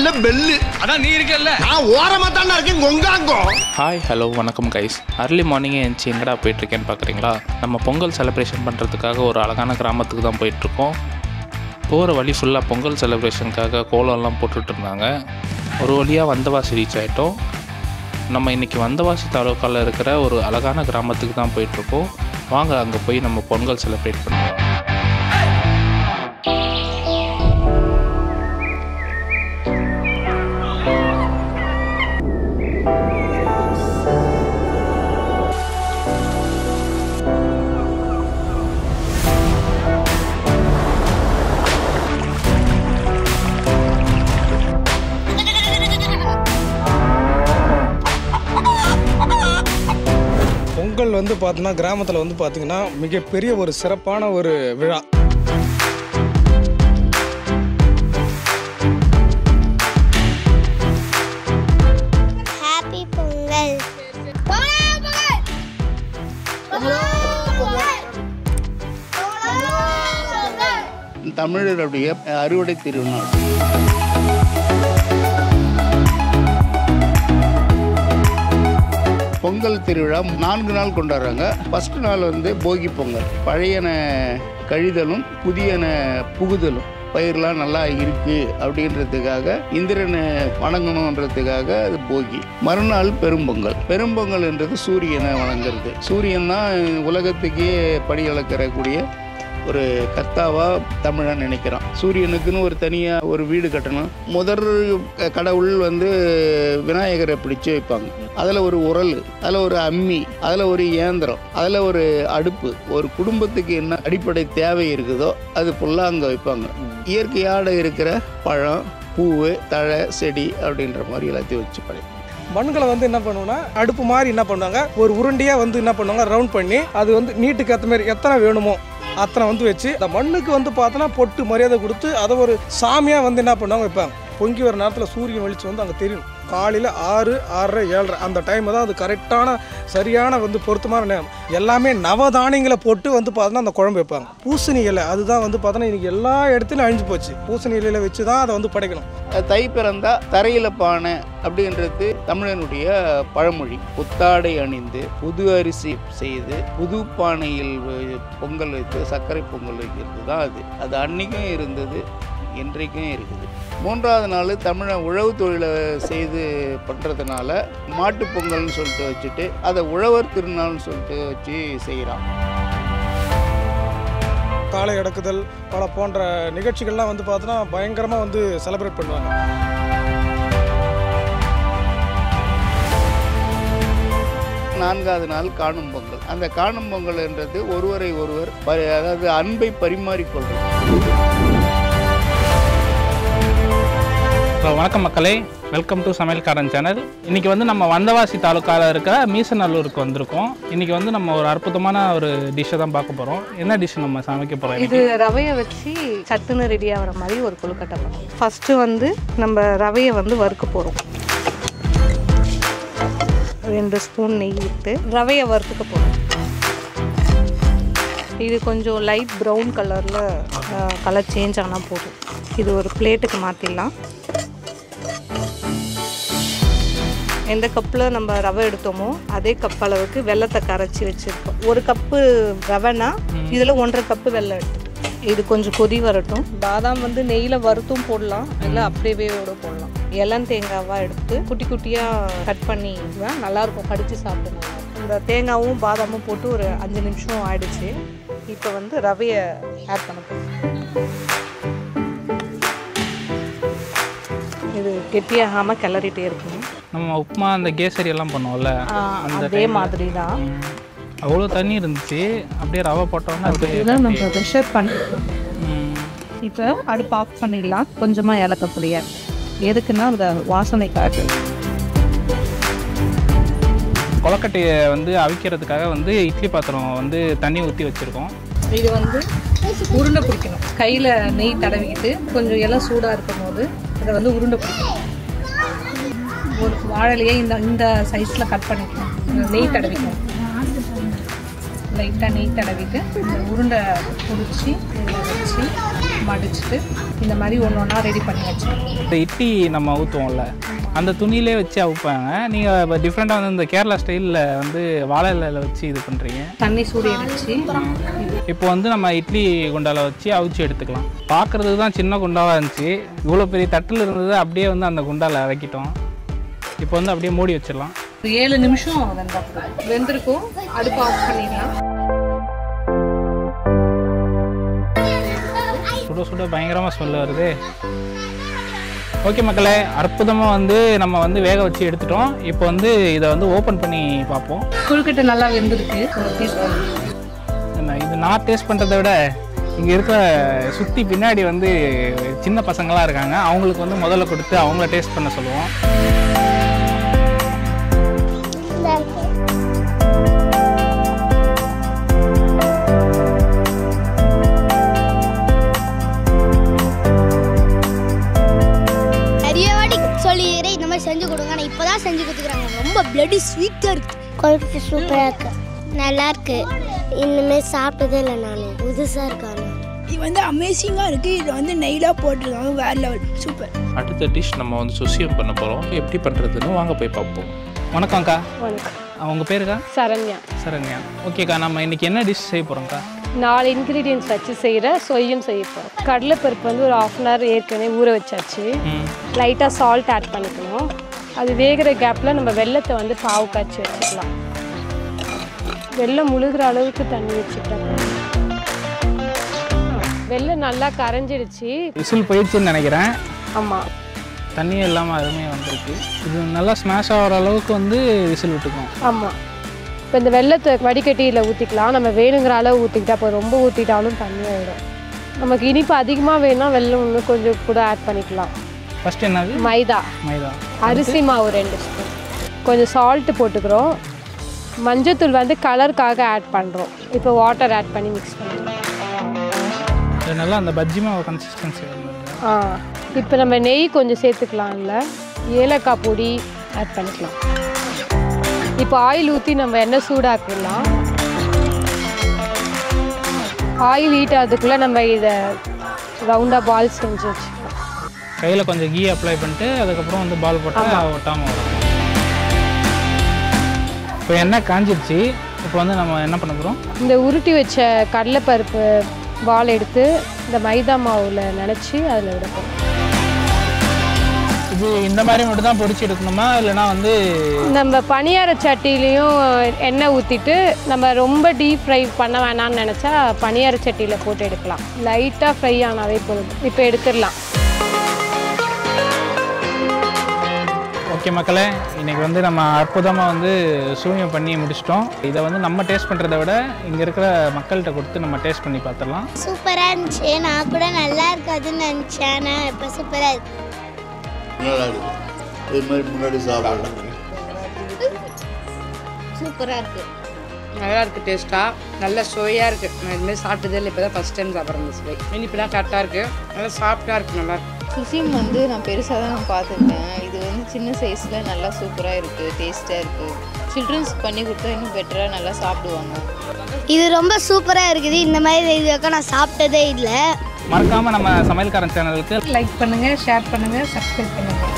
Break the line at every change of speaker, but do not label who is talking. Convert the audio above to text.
இல்ல பெல்லு.
அதான் நீ இருக்கல்ல.
நான் ஓரமா தான இருக்கேன் கொங்காங்கோ.
ஹாய் ஹலோ வணக்கம் கைஸ். அர்லி மார்னிங்கே எழுந்துச்சு எங்கடா போயிட்டுருக்கேன்னு பார்க்குறீங்களா? நம்ம பொங்கல் செலிப்ரேஷன் பண்ணுறதுக்காக ஒரு அழகான கிராமத்துக்கு தான் போயிட்டுருக்கோம். போகிற வழி ஃபுல்லாக பொங்கல் செலிப்ரேஷனுக்காக கோலம்லாம் போட்டுட்டு இருந்தாங்க. ஒரு வழியாக வந்தவாசி ரீச் ஆகிட்டோம். நம்ம இன்றைக்கி வந்தவாசி தாலுக்காவில் இருக்கிற ஒரு அழகான கிராமத்துக்கு தான் போயிட்டுருக்கோம். வாங்க அங்கே போய் நம்ம பொங்கல் செலிப்ரேட் பண்ணுவோம்.
பொங்கல் வந்து பார்த்தீங்கன்னா கிராமத்தில் வந்து பார்த்தீங்கன்னா மிகப்பெரிய ஒரு சிறப்பான ஒரு விழா.
ஹாப்பி பொங்கல்.
தமிழருடைய அறுவடை திருநாள். பொங்கல் திருவிழா 4 நாள் கொண்டாடுறாங்க. ஃபர்ஸ்ட் நாள் வந்து போகி பொங்கல். பழையன கழிதலும் புதியன புகுதலும். பயிரெலாம் நல்லா இருக்கு அப்படின்றதுக்காக இந்திரனை வணங்கணுன்றதுக்காக அது போகி. மறுநாள் பெரும்பொங்கல். பெரும்பொங்கல்ன்றது சூரியனை வணங்குறது. சூரியன் தான் உலகத்துக்கே படி அளக்கிறக்கூடிய ஒரு கர்த்தாவா தமிழன் நினைக்கிறான். சூரியனுக்குன்னு ஒரு தனியாக ஒரு வீடு கட்டணும். முதல் கடவுள் வந்து விநாயகரை பிடிச்சு வைப்பாங்க. அதில் ஒரு உரல், அதில் ஒரு அம்மி, அதில் ஒரு இயந்திரம், அதில் ஒரு அடுப்பு. ஒரு குடும்பத்துக்கு என்ன அடிப்படை தேவை இருக்குதோ அது ஃபுல்லாக அங்கே வைப்பாங்க. இயற்கையோடு இருக்கிற பழம், பூவு, தழை, செடி அப்படின்ற மாதிரி எல்லாத்தையும் வச்சு படைப்பாங்க.
மண்களை வந்து என்ன பண்ணுவோம்னா அடுப்பு மாதிரி என்ன பண்ணுவாங்க, ஒரு உருண்டையாக வந்து என்ன பண்ணுவாங்க ரவுண்ட் பண்ணி அது வந்து நீட்டுக்கு ஏற்ற மாதிரி எத்தனை வேணுமோ அத்தனை வந்து வச்சு அந்த மண்ணுக்கு வந்து பார்த்தோன்னா பொட்டு மரியாதை கொடுத்து அதை ஒரு சாமியாக வந்து என்ன பண்ணுவாங்க வைப்பாங்க. பொங்கி வர நேரத்தில் சூரியன் வெளிச்சம் வந்து அங்கே தெரியும். காலையில் 6, 6:30, 7:30 அந்த டைம் தான் அது கரெக்டான சரியான வந்து பொருத்தமான நேரம். எல்லாமே நவதானியங்களை போட்டு வந்து பார்த்தோன்னா அந்த குழம்பு வைப்பாங்க. பூசணி இலை அதுதான் வந்து பார்த்தோன்னா இன்றைக்கி எல்லா இடத்துலையும் அழிஞ்சு போச்சு. பூசணி இலையில் வச்சு தான் அதை வந்து படைக்கணும்.
தை பிறந்தா தரையில் பானை அப்படின்றது தமிழனுடைய பழமொழி. புத்தாடை அணிந்து புது அரிசி செய்து புது பானையில் பொங்கல் வைத்து சர்க்கரை பொங்கல் வைக்கிறது தான் அது அன்னைக்கும் இருந்தது, இன்றைக்கும் இருக்குது. 3வது நாள் தமிழன் உழவு தொழிலை செய்து பண்ணுறதுனால மாட்டு பொங்கல்னு சொல்லிட்டு வச்சுட்டு அதை உழவர் திருநாள்னு சொல்லிட்டு வச்சு செய்கிறான்.
காளை அடக்குதல் பல போன்ற நிகழ்ச்சிகள்லாம் வந்து பார்த்தோன்னா பயங்கரமாக வந்து செலிப்ரேட் பண்ணுவாங்க.
நான்காவது நாள் காணும் பொங்கல். அந்த காணும் பொங்கல்ன்றது ஒருவரை ஒருவர் அதாவது அன்பை பரிமாறிக்கொள்வது.
வணக்கம் மக்களே, வெல்கம் டு சமையல்காரன் சேனல். இன்றைக்கி வந்து நம்ம வந்தவாசி தாலுக்காவில் இருக்கிற மீசநல்லூருக்கு வந்திருக்கோம். இன்றைக்கி வந்து நம்ம ஒரு அற்புதமான ஒரு டிஷ்ஷை தான் பார்க்க போகிறோம். என்ன டிஷ் நம்ம சமைக்க போகிறோம்?
இது ரவையை வச்சு சட்டுன்னு ரெடி ஆகிற மாதிரி ஒரு கொழுக்கட்டை பண்ணுறோம். ஃபஸ்ட்டு வந்து நம்ம ரவையை வந்து வறுக்க போகிறோம். 2 ஸ்பூன் நெய் விட்டு ரவையை வறுத்துக்க போகிறோம். இது கொஞ்சம் லைட் ப்ரௌன் கலரில் கலர் சேஞ்ச் ஆனால் போதும். இது ஒரு பிளேட்டுக்கு மாற்றிடலாம். எந்த கப்பில் நம்ம ரவை எடுத்தோமோ அதே கப் அளவுக்கு வெல்லத்தை கரைச்சி வச்சுருக்கோம். 1 கப்பு ரவைனா இதில் 1.5 கப்பு வெல்லம் எடுத்து இது கொஞ்சம் கொதி வரட்டும். பாதாம் வந்து நெய்யில் வறுத்தும் போடலாம், இல்லை அப்படியே போடலாம். இளம் தேங்காவாக எடுத்து குட்டி குட்டியாக கட் பண்ணி நல்லாயிருக்கும், கடிச்சு சாப்பிடணும். இந்த தேங்காவும் பாதாமும் போட்டு ஒரு 5 நிமிஷம் ஆயிடுச்சு. இப்போ வந்து ரவையை ஆட் பண்ண போகிறோம். இது கெட்டியாகாமல் கிளறிட்டே இருக்கணும்.
நம்ம உப்புமா அந்த கேசரி எல்லாம் பண்ணுவோம்ல
அதே மாதிரி தான்.
அவ்வளோ தண்ணி இருந்துச்சு. அப்படியே ரவை போட்டோம்னா
இதுதான் நம்ம ப்ரெஷர் பண்ணிக்கலாம். இப்போ அடுப்பு ஆஃப் பண்ணிடலாம். கொஞ்சமாக ஏலக்காய் பொடியா எதுக்குன்னா அந்த வாசனைக்காக.
கொலக்கட்டையை வந்து அவிக்கிறதுக்காக வந்து இட்லி பாத்திரம் வந்து தண்ணி ஊற்றி வச்சுருக்கோம்.
இது வந்து உருண்டை பிடிக்கணும். கையில் நெய் தடவிக்கிட்டு கொஞ்சம் எல்லாம் சூடாக இருக்கும் போது அதை வந்து உருண்டை பிடிக்கணும். ஒரு வாழையிலேயே இந்த சைஸில் கட் பண்ணிக்கணும். நெய் தடவிக்கணும். லைட்டாக நெய் தடவிட்டு இந்த உருண்டை பிடிச்சி இதில் வச்சு மடிச்சுட்டு இந்த மாதிரி ஒன்று ஒன்றா ரெடி பண்ணி வச்சுருக்கோம்.
இந்த இட்லி நம்ம ஊற்றுவோம்ல அந்த துணியிலே வச்சு அவுப்பாங்க. நீங்கள் இப்போ டிஃப்ரெண்ட்டாக வந்து இந்த கேரளா ஸ்டைலில் வந்து வாழை இலையில் வச்சு இது பண்ணுறீங்க.
தண்ணி சூடு வச்சு
இப்போ வந்து நம்ம இட்லி குண்டாவில் வச்சு அவிச்சு எடுத்துக்கலாம். பார்க்குறதுக்கு தான் சின்ன குண்டாவாக இருந்துச்சு, இவ்வளோ பெரிய தட்டில் இருந்தது. அப்படியே வந்து அந்த குண்டாவில் இறக்கிட்டோம். இப்போ வந்து அப்படியே மூடி வச்சிடலாம்.
7 நிமிஷம் வெந்திருக்கும். அடுப்பு ஆஃப் பண்ணிடலாம்.
சுட சுட பயங்கரமாக ஸ்மெல் வருது. ஓகே மக்களே, அற்புதமாக வந்து நம்ம வந்து வேக வச்சு எடுத்துட்டோம். இப்போ வந்து இதை வந்து ஓப்பன் பண்ணி பார்ப்போம்.
கொழுக்கட்டை நல்லா வெந்திருக்கு.
இது நான் டேஸ்ட் பண்ணுறதை விட இங்கே இருக்கிற சுற்றி பின்னாடி வந்து சின்ன பசங்களாம் இருக்காங்க. அவங்களுக்கு வந்து முதல்ல கொடுத்து அவங்கள டேஸ்ட் பண்ண சொல்லுவோம்.
சொல்லிடுறேன் இந்த மாதிரி செஞ்சு கொடுங்க. நான் இப்போ தான் செஞ்சு கொடுத்துக்குறாங்க. ரொம்ப பிளடி ஸ்வீட்டாக இருக்குது. கொழுக்கட்டை சூப்பராக இருக்கு, நல்லா இருக்கு. இனிமேல் சாப்பிட்டதே இல்லை நான். புதுசாக இருக்காங்க.
இது வந்து அமேசிங்காக இருக்குது. இது வந்து நெய்லாக போட்டிருக்காங்க. வேறு லெவல், சூப்பர்.
அடுத்த டிஷ் நம்ம வந்து சுசியம் பண்ண போகிறோம். எப்படி பண்ணுறதுன்னு வாங்க போய் பார்ப்போம். வணக்கம்க்கா.
வணக்கம்.
அவங்க பேருக்கா?
சரண்யா.
சரண்யா. ஓகேக்கா, நம்ம இன்றைக்கி என்ன டிஷ் செய்ய போகிறோம்க்கா?
4 இன்க்ரீடியன்ஸ் வச்சு செய்கிற சொய்யம் செய்ய போகிறோம். கடலைப்பருப்பு வந்து ஒரு 1/2 அன் ஹவர் ஏற்கனவே ஊற வச்சாச்சு. லைட்டாக சால்ட் ஆட் பண்ணிக்கணும். அது வேகிற கேப்பில் நம்ம வெல்லத்தை வந்து பாவு காய்ச்சி வச்சுக்கலாம். வெல்லம் முழுகிற அளவுக்கு தண்ணி வச்சுக்கலாம். வெல்லம் நல்லா கரைஞ்சிடுச்சு.
விசில் போயிடுச்சுன்னு நினைக்கிறேன்.
ஆமாம்,
தண்ணியே இல்லாமல் அருமையாக வந்திருக்கு. இது நல்லா ஸ்மாஷ் ஆகிற அளவுக்கு வந்து விசில் விட்டுக்கும்.
ஆமாம். இப்போ இந்த வெல்லத்தை வடிகட்டியில் ஊற்றிக்கலாம். நம்ம வேணுங்கிற அளவு ஊற்றிக்கிட்டா இப்போ ரொம்ப ஊற்றிட்டாலும் தண்ணி ஆகிடும். நமக்கு இனிப்பு அதிகமாக வேணும்னா வெல்லம் இன்னும் கொஞ்சம் கூட ஆட் பண்ணிக்கலாம்.
ஃபஸ்ட்டு என்னது?
மைதா. அரிசி மாவு 2 ஸ்பூன். கொஞ்சம் சால்ட்டு போட்டுக்கிறோம். மஞ்சத்தூள் வந்து கலருக்காக ஆட் பண்ணுறோம். இப்போ வாட்டர் ஆட் பண்ணி மிக்ஸ் பண்ணிக்கலாம்.
நல்லா அந்த பஜ்ஜி மாவு கன்சிஸ்டன்சி.
இப்போ நம்ம நெய் கொஞ்சம் சேர்த்துக்கலாம். இல்லை, ஏலக்காய் பொடி ஆட் பண்ணிக்கலாம். இப்போ ஆயில் ஊற்றி நம்ம எண்ணெய் சூடாக்கிடலாம். ஆயில் ஹீட் ஆகிறதுக்குள்ளே நம்ம இதை ரவுண்டாக பால் செஞ்சு வச்சுக்கலாம்.
கையில் கொஞ்சம் கீ அப்ளை பண்ணிட்டு அதுக்கப்புறம் வந்து பால் போட்டால் ஒட்டாமல் வரும். இப்போ எண்ணெய் காஞ்சிடுச்சு. இப்போ வந்து நம்ம என்ன பண்ண போகிறோம்?
இந்த உருட்டி வச்ச கடலைப்பருப்பு பால் எடுத்து இந்த மைதா மாவில் நினச்சி அதில் விடப்போம்.
இது இந்த மாதிரி மட்டும் தான் பொரிச்சு எடுக்கணுமா, இல்லைனா வந்து
நம்ம பனியார சட்டிலையும் எண்ணெய் ஊற்றிட்டு நம்ம ரொம்ப டீப் ஃப்ரை பண்ண வேணாம்னு நினச்சா பனியார சட்டியில் போட்டு எடுக்கலாம். லைட்டாக ஃப்ரை ஆனாவே போதும். இப்போ எடுத்துடலாம்.
ஓகே மக்களே, இன்றைக்கி வந்து நம்ம அற்புதமாக வந்து சூன்யம் பண்ணி முடிச்சிட்டோம். இதை வந்து நம்ம டேஸ்ட் பண்ணுறதை விட இங்கே இருக்கிற மக்கள்கிட்ட கொடுத்து நம்ம டேஸ்ட் பண்ணி பார்த்துடலாம்.
சூப்பராக இருந்துச்சு. நான் கூட நல்லா இருக்காதுன்னு நினச்சேன். நான் இப்போ சூப்பராக இருக்கு.
நல்லா இருக்கு. இது மாதிரி முன்னாடி சாப்பிடலாம்.
சூப்பராக இருக்குது. நல்லா இருக்குது. டேஸ்ட்டாக நல்லா சுவையாக இருக்குது. நான் இதுமாதிரி சாப்பிட்டதே இல்லை. இப்போ தான் ஃபஸ்ட் டைம் சாப்பிட்றேன். இந்த சுவை இனிப்புலாம் கரெக்டாக இருக்குது. நல்லா சாஃப்டாக இருக்குது. நல்லா இருக்குது.
சுசியம் வந்து நான் பெருசாக தான் நான் பார்த்துருக்கேன். இது வந்து சின்ன சைஸில் நல்லா சூப்பராக இருக்குது, டேஸ்ட்டாக இருக்குது. சில்ட்ரன்ஸ்க்கு பண்ணி கொடுத்தா இன்னும் பெட்டராக நல்லா சாப்பிடுவாங்க.
இது ரொம்ப சூப்பராக இருக்குது. இந்த மாதிரி இதுக்காக நான் சாப்பிட்டதே இல்லை.
மறக்காமல் நம்ம சமையல்காரன் சேனலுக்கு
லைக் பண்ணுங்கள், ஷேர் பண்ணுங்கள், சப்ஸ்கிரைப் பண்ணுங்கள்.